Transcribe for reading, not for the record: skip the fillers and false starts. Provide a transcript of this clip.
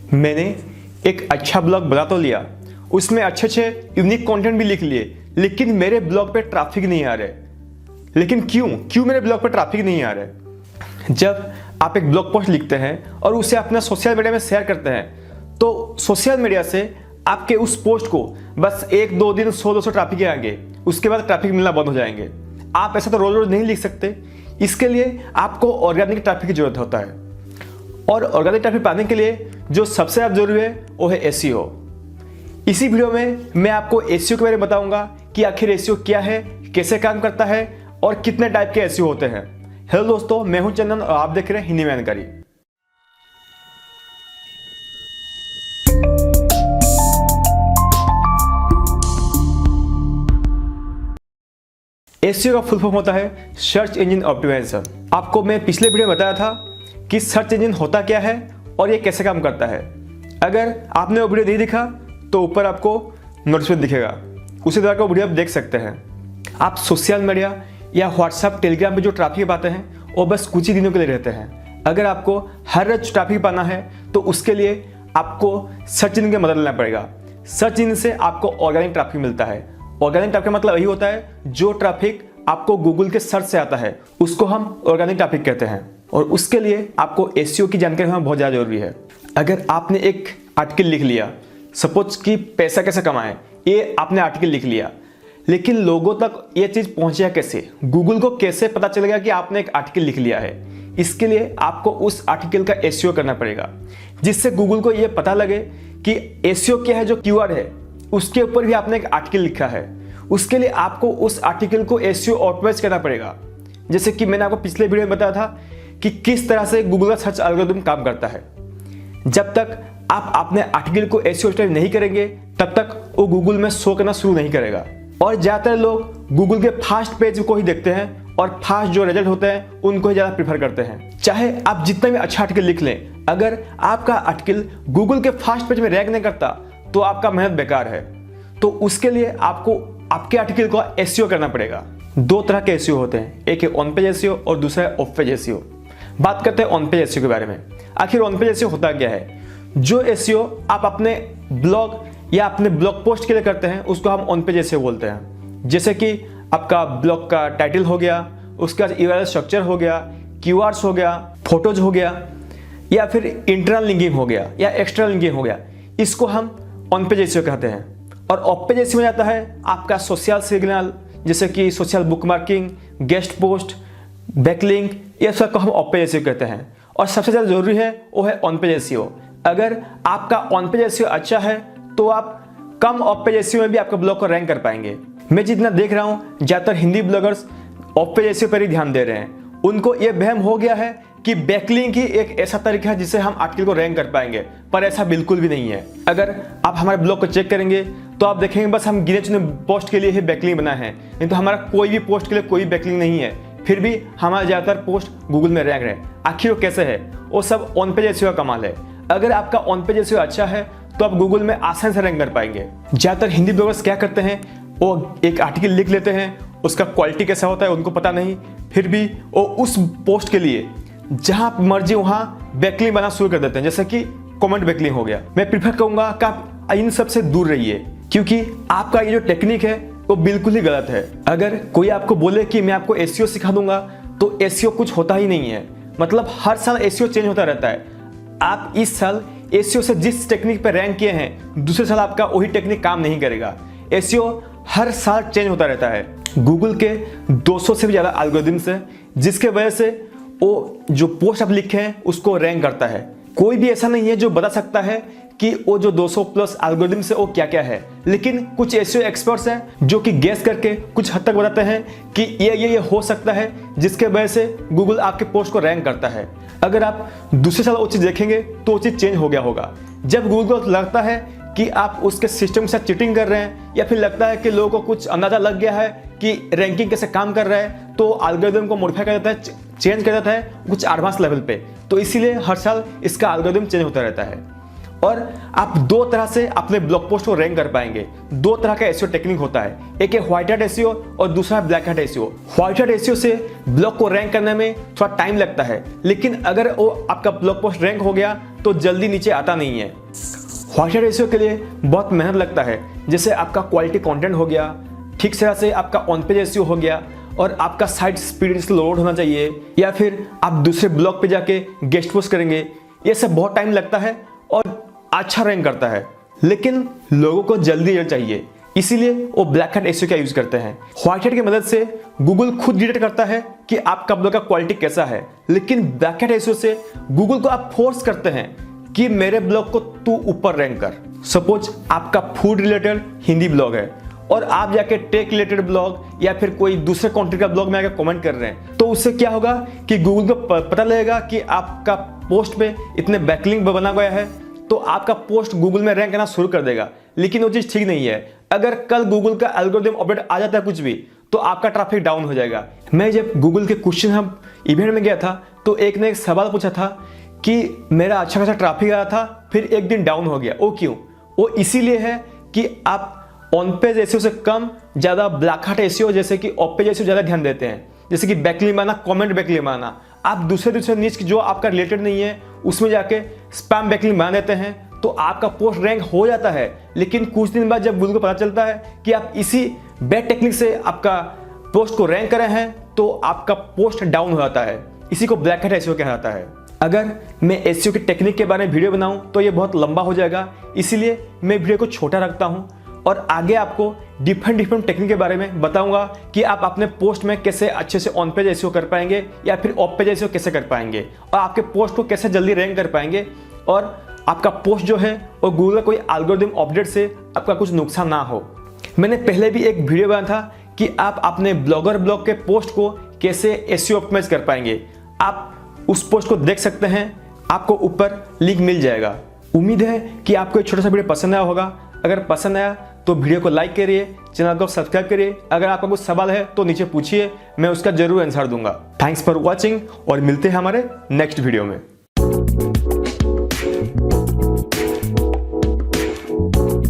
मैंने एक अच्छा ब्लॉग बना तो लिया, उसमें अच्छे अच्छे यूनिक कंटेंट भी लिख लिए, लेकिन मेरे ब्लॉग पे ट्रैफिक नहीं आ रहे। लेकिन क्यों मेरे ब्लॉग पे ट्रैफिक नहीं आ रहे? जब आप एक ब्लॉग पोस्ट लिखते हैं और उसे अपना सोशल मीडिया में शेयर करते हैं, तो सोशल मीडिया से आपके उस पोस्ट को बस 1-2 दिन 100-200 ट्रैफिक आएंगे, उसके बाद ट्रैफिक मिलना बंद हो जाएंगे। आप ऐसा तो रोज रोज नहीं लिख सकते। इसके लिए आपको ऑर्गेनिक ट्रैफिक की जरूरत होता है, और ऑर्गेनिक ट्रैफिक पाने के लिए जो सबसे ज़्यादा जरूरी है वो है एसईओ। इसी वीडियो में मैं आपको एसईओ के बारे में बताऊंगा कि आखिर एसईओ क्या है, कैसे काम करता है और कितने टाइप के एसईओ होते हैं। हेलो दोस्तों, मैं हूं चंदन और आप देख रहे हैं हिंदी में जानकारी। एसईओ का फुल फॉर्म होता है सर्च इंजन ऑप्टिमाइजेशन। आपको मैं पिछले वीडियो में बताया था कि सर्च इंजन होता क्या है और ये कैसे काम करता है। अगर आपने वो वीडियो नहीं देखा तो ऊपर आपको नोटिफिकेशन दिखेगा, उसी तरह का वीडियो आप देख सकते हैं। आप सोशल मीडिया या व्हाट्सएप टेलीग्राम पे जो ट्रैफिक पाते हैं वो बस कुछ ही दिनों के लिए रहते हैं। अगर आपको हर रोज ट्रैफिक पाना है तो उसके लिए आपको सर्च इंजन की मदद लेना पड़ेगा। सर्च इंजन से आपको ऑर्गेनिक ट्रैफिक मिलता है। ऑर्गेनिक ट्रैफिक का मतलब यही होता है जो ट्रैफिक आपको गूगल के सर्च से आता है उसको हम ऑर्गेनिक ट्रैफिक कहते हैं, और उसके लिए आपको एसईओ की जानकारी होना बहुत ज़्यादा जरूरी है। अगर आपने एक आर्टिकल लिख लिया, सपोज कि पैसा कैसे कमाएं, ये आपने आर्टिकल लिख लिया, लेकिन लोगों तक ये चीज़ पहुंचेगा कैसे, गूगल को कैसे पता चलेगा कि आपने एक आर्टिकल लिख लिया है? इसके लिए आपको उस आर्टिकल का एसईओ करना पड़ेगा, जिससे गूगल को ये पता लगे कि एसईओ क्या है, जो कीवर्ड है उसके ऊपर भी आपने एक आर्टिकल लिखा है। उसके लिए आपको उस आर्टिकल को एसईओ ऑप्टिमाइज करना पड़ेगा। जैसे कि मैंने आपको पिछले वीडियो में बताया था कि किस तरह से गूगल का सर्च एल्गोरिथम काम करता है। जब तक आप अपने आर्टिकल को एसईओ ऑप्टिमाइज नहीं करेंगे तब तक वो गूगल में शो करना शुरू नहीं करेगा। और ज़्यादातर लोग गूगल के फास्ट पेज को ही देखते हैं और फास्ट जो रिजल्ट होते हैं उनको ही ज़्यादा प्रीफर करते हैं। चाहे आप जितना भी अच्छा आर्टिकल लिख लें, अगर आपका आर्टिकल गूगल के फास्ट पेज में रैंक नहीं करता तो आपका मेहनत बेकार है। तो उसके लिए आपको आपके आर्टिकल को एसईओ करना पड़ेगा। 2 तरह के एसईओ होते हैं, एक है ऑन पेज एसईओ और दूसरा है ऑफ पेज एसईओ। बात करते हैं ऑन पेज एसईओ के बारे में। आखिर ऑन पेज एसईओ होता क्या है? जो एसईओ आप अपने ब्लॉग या अपने ब्लॉग पोस्ट के लिए करते हैं उसको हम ऑन पेज एसईओ बोलते हैं। जैसे कि आपका ब्लॉग का टाइटल हो गया, उसका यूआरएल स्ट्रक्चर हो गया, कीवर्ड्स हो गया, फोटोज हो गया, या फिर इंटरनल लिंकिंग हो गया या एक्सटर्नल लिंकिंग हो गया, इसको हम ऑन पेज एसईओ कहते हैं। और ऑफ पेज एसईओ में जाता है आपका सोशल सिग्नल, जैसे कि social bookmarking, guest post, backlink, ये सब को हम ऑफ पेज एसईओ कहते हैं। और सबसे ज़्यादा जरूरी है वो है ऑन पेज एसईओ। अगर आपका ऑन पेज एसईओ अच्छा है तो आप कम ऑफ पेज एसईओ में भी आपका ब्लॉग को रैंक कर पाएंगे। मैं जितना देख रहा हूँ ज़्यादातर Hindi bloggers of page SEO पर ही ध्यान दे रहे हैं। उनको ये वहम हो गया है कि बैकलिंक ही एक ऐसा तरीका है जिससे हम आर्टिकल को रैंक कर पाएंगे, पर ऐसा बिल्कुल भी नहीं है। अगर आप हमारे ब्लॉग को चेक करेंगे तो आप देखेंगे बस हम गिने चुने पोस्ट के लिए ही बैकलिंक बनाए हैं, नहीं तो हमारा कोई भी पोस्ट के लिए कोई बैकलिंक नहीं है। फिर भी हमारा ज़्यादातर पोस्ट गूगल में रैंक रहे। आखिर वो कैसे है? वो सब ऑन पेज एसईओ का कमाल है। अगर आपका ऑन पेज एसईओ अच्छा है तो आप गूगल में आसानी से रैंक कर पाएंगे। ज़्यादातर हिंदी ब्लॉगर्स क्या करते हैं, वो एक आर्टिकल लिख लेते हैं, उसका क्वालिटी कैसा होता है उनको पता नहीं, फिर भी वो उस पोस्ट के लिए जहां मर्जी वहां बैकलिंक बनाना शुरू कर देते हैं, जैसे कि कमेंट बैकलिंक हो गया। मैं प्रीफर करूंगा कि आप इन सब से दूर रहिए, क्योंकि आपका ये जो टेक्निक है वो बिल्कुल ही गलत है। अगर कोई आपको बोले कि मैं आपको एसईओ सिखा दूंगा तो एसईओ कुछ होता ही नहीं है। मतलब हर साल एसईओ चेंज होता रहता है। आप इस साल एसईओ से जिस टेक्निक पर रैंक किए हैं, दूसरे साल आपका वही टेक्निक काम नहीं करेगा। एसईओ हर साल चेंज होता रहता है। गूगल के 200 से भी ज़्यादा एल्गोरिथम्स है, जिसके वजह से वो जो पोस्ट आप लिखे हैं उसको रैंक करता है। कोई भी ऐसा नहीं है जो बता सकता है कि वो जो 200 प्लस एल्गोरिथम से वो क्या क्या है, लेकिन कुछ एसईओ एक्सपर्ट्स हैं जो कि गैस करके कुछ हद तक बताते हैं कि ये हो सकता है, जिसके वजह से गूगल आपके पोस्ट को रैंक करता है। अगर आप दूसरे साल वो चीज़ देखेंगे तो वो चीज़ चेंज हो गया होगा। जब गूगल को लगता है कि आप उसके सिस्टम के साथ चीटिंग कर रहे हैं, या फिर लगता है कि लोगों को कुछ अंदाजा लग गया है कि रैंकिंग कैसे काम कर रहा है, तो एल्गोरिथम को मॉडिफाई कर देता है, चेंज कर देता है कुछ एडवांस लेवल पे। तो इसीलिए हर साल इसका एल्गोरिथम चेंज होता रहता है। और आप दो तरह से अपने ब्लॉग पोस्ट को रैंक कर पाएंगे। दो तरह का एसईओ टेक्निक होता है, एक है व्हाइट हैट एसईओ और दूसरा black hat SEO. White hat SEO से ब्लॉग को रैंक करने में थोड़ा टाइम लगता है, लेकिन अगर वो आपका ब्लॉग पोस्ट रैंक हो गया तो जल्दी नीचे आता नहीं है। व्हाइट हैट एसईओ के लिए बहुत मेहनत लगता है, जैसे आपका क्वालिटी कंटेंट हो गया, ठीक तरह से आपका ऑन पेज एसईओ हो गया, और आपका साइट स्पीड लोड होना चाहिए, या फिर आप दूसरे ब्लॉग पे जाके गेस्ट पोस्ट करेंगे। ये सब बहुत टाइम लगता है और अच्छा रैंक करता है, लेकिन लोगों को जल्दी रिजल्ट चाहिए, इसीलिए वो ब्लैक हैट एसईओ का यूज करते हैं। व्हाइट हैट की मदद से गूगल खुद डिटेक्ट करता है कि आपका ब्लॉग का क्वालिटी कैसा है, लेकिन ब्लैक हैट एसईओ से गूगल को आप फोर्स करते हैं कि मेरे ब्लॉग को तू ऊपर रैंक कर। सपोज आपका फूड रिलेटेड हिंदी ब्लॉग है और आप जाके टेक रिलेटेड ब्लॉग या फिर कोई दूसरे कंट्री का ब्लॉग में आकर कमेंट कर रहे हैं, तो उससे क्या होगा कि गूगल को पता लगेगा कि आपका पोस्ट में इतने बैकलिंक बना गया है, तो आपका पोस्ट गूगल में रैंक करना शुरू कर देगा। लेकिन वो चीज़ ठीक नहीं है। अगर कल गूगल का एल्गोरिथम अपडेट आ जाता है कुछ भी, तो आपका ट्रैफिक डाउन हो जाएगा। मैं जब गूगल के क्वेश्चन हब इवेंट में गया था, तो एक ने एक सवाल पूछा था कि मेरा अच्छा खासा ट्रैफिक आया था, फिर एक दिन डाउन हो गया, वो क्यों? वो इसीलिए है कि आप ऑन पेज एसईओ से कम ज़्यादा ब्लैक हैट एसईओ जैसे कि ऑफ पेज एसईओ ज़्यादा ध्यान देते हैं, जैसे कि बैकलिंक बनाना, कमेंट बैकलिंक बनाना। आप दूसरे नीच जो आपका रिलेटेड नहीं है उसमें जाके स्पैम बैकलिंक बना देते हैं, तो आपका पोस्ट रैंक हो जाता है। लेकिन कुछ दिन बाद जब गूगल को पता चलता है कि आप इसी बैड टेक्निक से आपका पोस्ट को रैंक कर रहे हैं, तो आपका पोस्ट डाउन हो जाता है। इसी को ब्लैक हैट एसईओ कहा जाता है। अगर मैं एसईओ की टेक्निक के बारे में वीडियो बनाऊं तो ये बहुत लंबा हो जाएगा, इसीलिए मैं वीडियो को छोटा रखता हूं और आगे आपको डिफरेंट टेक्निक के बारे में बताऊंगा कि आप अपने पोस्ट में कैसे अच्छे से ऑन पेज एसईओ कर पाएंगे या फिर ऑफ पेज एसईओ कैसे कर पाएंगे, और आपके पोस्ट को कैसे जल्दी रैंक कर पाएंगे, और आपका पोस्ट जो है और गूगल का कोई एल्गोरिथम अपडेट से आपका कुछ नुकसान ना हो। मैंने पहले भी एक वीडियो बनाया था कि आप अपने ब्लॉगर ब्लॉग के पोस्ट को कैसे एसईओ ऑप्टिमाइज कर पाएंगे। आप उस पोस्ट को देख सकते हैं, आपको ऊपर लिंक मिल जाएगा। उम्मीद है कि आपको एक छोटा सा वीडियो पसंद आया होगा। अगर पसंद आया तो वीडियो को लाइक करिए, चैनल को सब्सक्राइब करिए। अगर आपका कुछ सवाल है तो नीचे पूछिए, मैं उसका जरूर आंसर दूंगा। थैंक्स फॉर वॉचिंग और मिलते हैं हमारे नेक्स्ट वीडियो में।